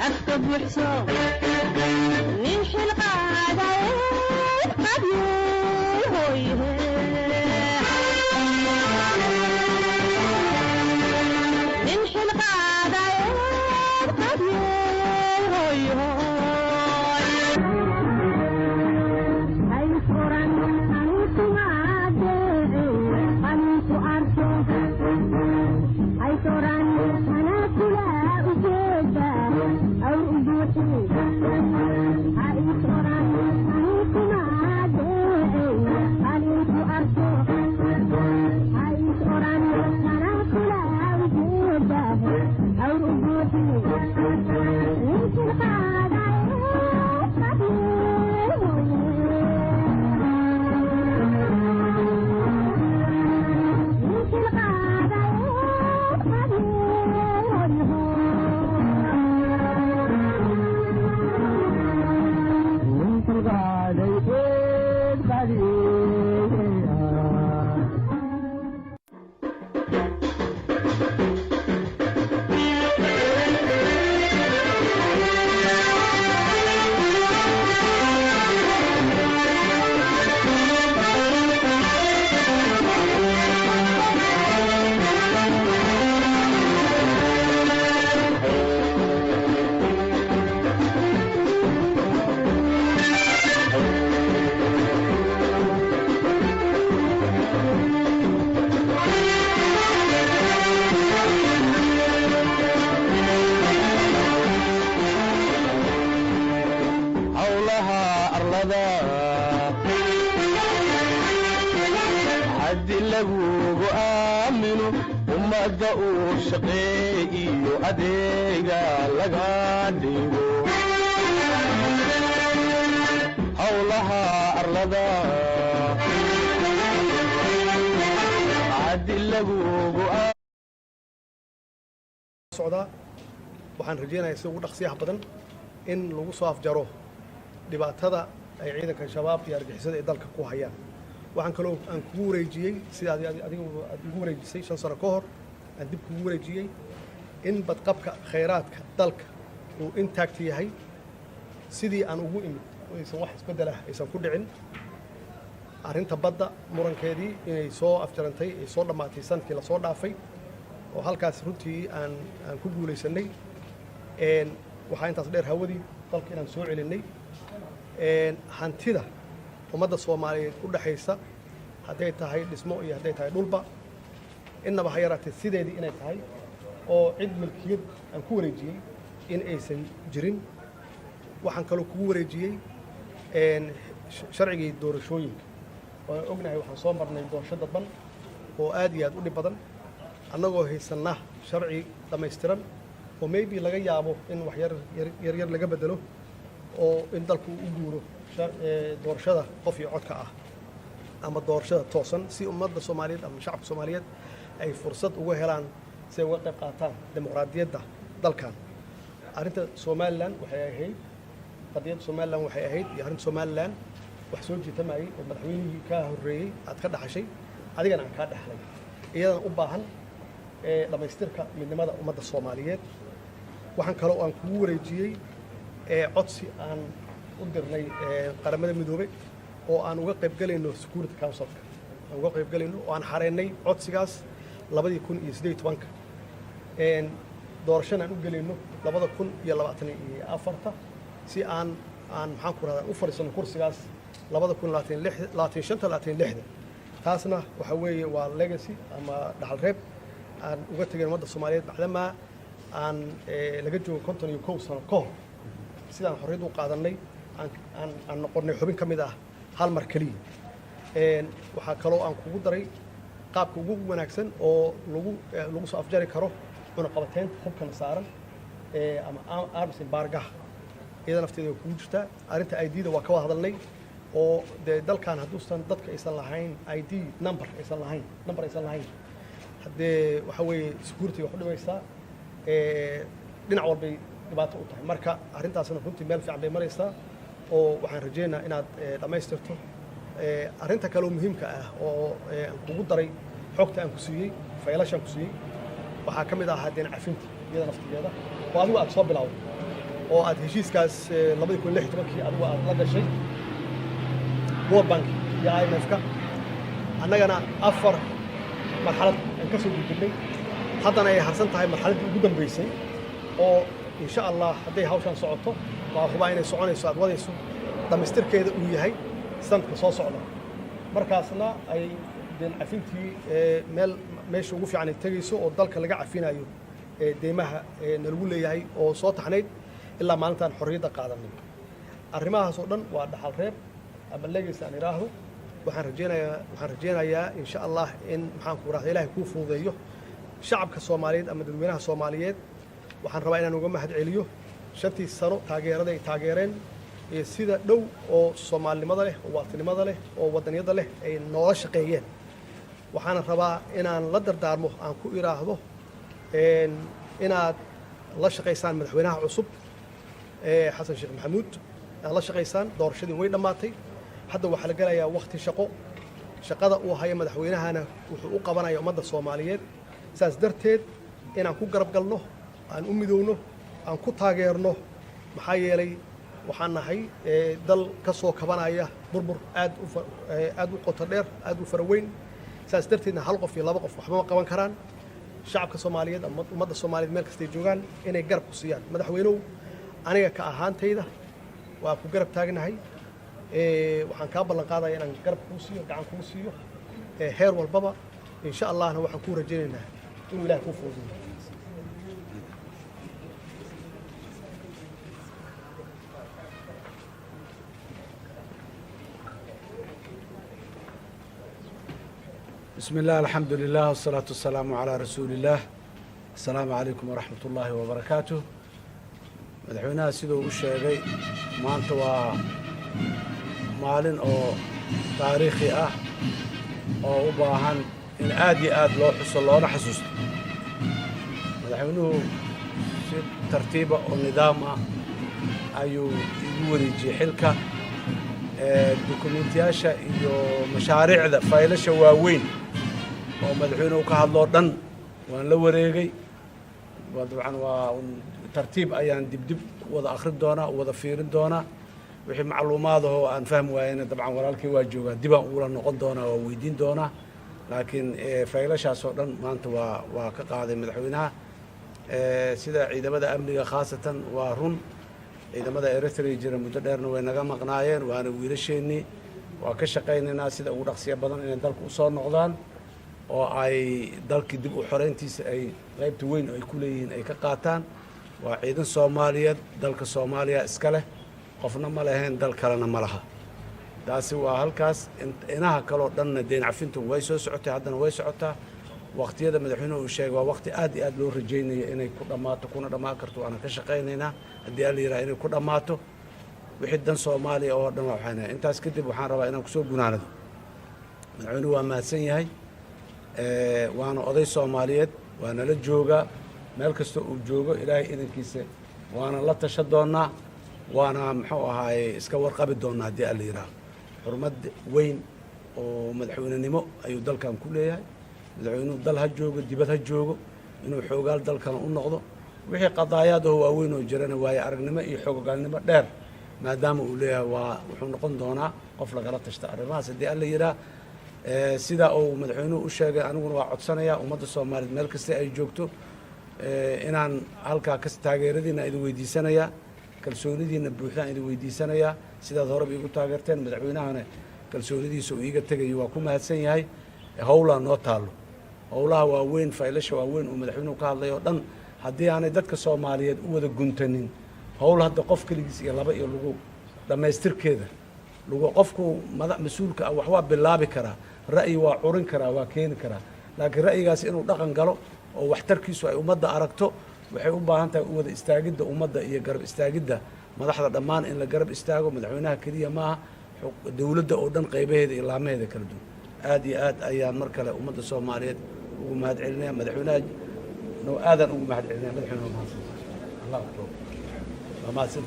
أكتب وحصان نمشي القاعدة قبيل هويه نمشي القاعدة قبيل هويه هاي صورة أنت معادي أنت أرجو هاي صورة أنا كلها أجيبها أو أجوتي هاي صورة أنت معادي أنت أرجو هاي صورة أنا كلها أجيبها أو أجوتي أنت القاعدة waxaan rajeynayaa si ugu dhaqsiyaha badan in lagu soo afjaro dhibaatada ay ciidanka shabaab iyo argixisada ee dalka ku hayaan waxaan kaloo aan kugu wareejiyay sida adigu ugu wareejisay 5 sano ka hor aan dib kugu wareejiyay in badqabka khayraadka dalka uu intact yahay sidii aan ugu imid aysan wax isbedel ah aysan ku dhicin arrinta badda murankeedii inay soo afjarantay ay soo dhamaatay sanadkii la soo dhaafay oo halkaas runtii aan ku guuleysanay waxaa intaas dheer hawadii dalka inaan soo celinay hantida ummadda Soomaaliyeed u dhaxaysa hadday tahay dhismo iyo hadday tahay dhulba innaba ha yaraatee sideedii inay tahay oo cid milkiyad aan ku wareejiyey in aysan jirin waxaan kaloo kugu wareejiyey sharcigii doorashooyinka oo ognahay waxaan soo marnay doorasho dadban oo aad iyo aad u dhib badan annagoo haysanna sharci dhammaystiran oo maybe laga yaabo in wax yar laga bedelo oo in dalku u guuro doorashada qof iyo codka ah ama doorashada toosan si ummadda Soomaaliyeed ama shacabka Soomaaliyeed ay fursad uga helaan si ay uga qayb qaataan dimuqraadiyadda dalkan arrinta Somaliland waxay ahayd qadiyadda Somaliland waxay ahayd iyo arrinta Somaliland wax soo jiitamayay oo madaxweynihii ka horreeyay aad ka dhaxashay adigana aan ka dhaxlay iyadana u baahan dhamaystirka midnimada ummadda Soomaaliyeed waxaan kaloo aan kugu wareejiyay codsi aan u dirnay qaramada midoobay oo aan uga qayb galayno Security Council aan uga qayb galayno oo aan xareynay codsigaas 2018 doorashada aan u galayno 2024 si aan maxaan ku raadaan u fariisano kursigaas 2025 taasna waxa weeye waa legacy ama dhaxal reeb aan uga tagay ummadda Soomaaliyeed bacdama aan laga joogo 51 sano ka hor sidaan xorriyad u qaadanay aan noqonnay xubin ka mid ah hal mar kaliya waxaa kaloo aan kugu daray qaabka ugu wanaagsan oo lagu soo afjari karo cunaqabateynta hubkana saaran ama arms embargo iyada nafteeda ku jirta arrinta ID-da waa ka wada hadalnay oo dalkan hadduusan dadka aysan lahayn ID number aysan lahayn haddee waxa weeye security wax u dhimaysaa dhinac walbay dhibaato u tahay marka arrintaasna runtii meel fiican bay maraysaa oo waxaan rajeynayaa inaad dhammaystirto arrinta kale oo muhiimka ah oo aan kugu daray xogta aan ku siiyey faylashaan ku siiyey waxaa ka mid ah haddeen cafinta iyada naftigeeda oo adigu aad soo bilowday oo aad heshiiskaas 2016 adigu aad la gashay World Bank iyo IMF-ka annagana 4 marxalad aan ka soo gudbinay haddana ay harsan tahay marxaladdii ugu dambeysay oo insha Allah hadday hawshan socoto waa hubaa inay soconayso aad wadayso dhamaystirkeeda uu yahay sanadka soo socda markaasna ay deen cafintii meesha ugu fiican ay tegayso oo dalka laga cafinayo deemaha nalagu leeyahay oo soo taxnayd ilaa maalintaan xorriyadda qaadanay arrimahaas oo dhan waa dhaxal reeb ama legacy aan iraahdo waxaan rajeynayaa insha Allah in maxaan ku raahday Ilaahay ku fududeeyo shacabka Soomaaliyeed ama dadweynaha Soomaaliyeed waxaan rabaa inaan uga mahad celiyo shantii sano taageerada ay taageereen iyo sida dhow oo Soomaalinimada leh oo waqtinimada leh oo wadaniyada leh ay noola shaqeeyeen waxaan rabaa inaan la dardaarmo aan ku iraahdo inaad la shaqeysaan madaxweynaha cusub Xasan Sheekh Maxamuud aad la shaqeysaan doorashadii way dhamaatay hadda waxa la galayaa waqti shaqada uu hayo madaxweynahana wuxuu u qabanayaa ummadda Soomaaliyeed saas darteed inaan ku garab galno aan u midowno aan ku taageerno maxaa yeelay waxaan nahay dal ka soo kabanaya burbur aad u qoto dheer aad u faraweyn saas darteedna hal qof iyo laba qof waxba ma qaban karaan shacabka Soomaaliyeed ama ummadda Soomaaliyeed meel kasta ay joogaan inay garab ku siiyaan madaxweynuhu aniga ka ahaantayda waa ku garab taagnahay waxaan ka ballan qaadayaa inaan garab ku siiyo gacan ku siiyo heer walbaba insha Allahna waxaan ku rajaynaynaa inuu Ilaahay ku fududeeyo بسم الله الحمد لله والصلاة والسلام على رسول الله السلام عليكم ورحمة الله وبركاته مدحونا سيدو الشيغي maanta waa maalin oo taariikhi ah oo u baahan in aad iyo aad loo xuso loona xasuusto madaxweynuhu si tartiiba oo nidaam ah ayuu igu wareejiyey xilka dukumeentiyaasha iyo mashaariicda faylasha waaweyn oo madaxweynuhu ka hadloo dhan waan la wareegay dabcan waa tartiib ayaan dibdib wada akhrin doonaa wada fiirin doonaa wixii macluumaadahoo aan fahmi waayena dabcan walaalkii waa joogaa dibaan ula noqon doonaa waa weydiin doonaa laakiin faylashaas oo dhan maanta waa ka qaaday madaxweynaha sida ciidamada amniga khaasatan waa run ciidamada Eritrea jira muddo dheerna way naga maqnaayeen waana wiilasheennii waa ka shaqaynaynaa sida ugu dhaqsiya badan inay dalka u soo noqdaan oo ay dalkii dib u xoreyntiisa ay qaybta weyn oo ay ku leeyihiin ay ka qaataan waa ciidan Soomaaliyeed dalka Soomaaliya iska leh qofna ma lahayn dal kalena ma laha taasi waa halkaas inaha kale oo dhanna deyn cafintu way soo socotay haddana way socotaa waqtiyada madaxweynuhu uu sheegay waa waqti aad iyo aad loo rajaynayo inay ku dhammaato kuna dhammaan karto waana ka shaqaynaynaa haddii alla yidhaha inay ku dhammaato wixii dan Soomaaliya oo dhan waxaan intaas kadib waxaan rabaa inaan kusoo gunaanado madaxweynuhu waa mahadsan yahay waana oday Soomaaliyeed waana la joogaa meel kasta uu joogo ilaahay idankiisa waana la tasha doonaa waana muxuu ahaaye iska warqabi doonaa haddii alla yidhaha xurmad weyn oo madaxweynenimo ayuu dalkan ku leeyahay madaxweynuhu dal ha joogo dibad ha joogo inuu xoogaal dalkana u noqdo wixii qadaayaadoo waaweyn oo jirana waaye aragnimo iyo xoogaalnimo dheer maadaama uu leeyahay waa wuxuu noqon doonaa qof lagala tashta arrimahaas haddii alla yidhaha sidaa uu madaxweynuhu u sheegay aniguna waa codsanayaa ummadda Soomaaliyeed meel kasta ay joogto inaan halkaa taageeradiina idin weydiisanayaa kalsoonidiina buuxdaan idin weydiisanayaa sidaad horeba iigu taageerteen madaxweynahana kalsoonidiisa uu iiga tegayo waa ku mahadsan yahay howlaa noo taallo howlaha waaweyn faylasha waaweyn uu madaxweynuhu ka hadlay oo dhan haddii aanay dadka Soomaaliyeed u wada guntanin howl hadda qof kaligiis iyo laba iyo lagu dhammaystirkeeda lagu qofku mas-uulka ah wax waa bilaabi karaa ra'yi waa curin karaa waa keeni karaa laakiin ra'yigaas inuu dhaqan galo oo waxtarkiisu ay ummadda aragto waxay u baahan tahay u wada istaagidda ummadda iyo garab istaagidda madaxda dhammaan in la garab istaago madaxweynaha keliya maaha dowladda oo dhan qaybaheeda iyo laamaheeda kala duwan aad iyo aad ayaan mar kale ummadda Soomaaliyeed ugu mahad celinaya madaxweynaha aadaan ugu mahad celinaya madaxweynaha mahadsan Allah akbar mahadsan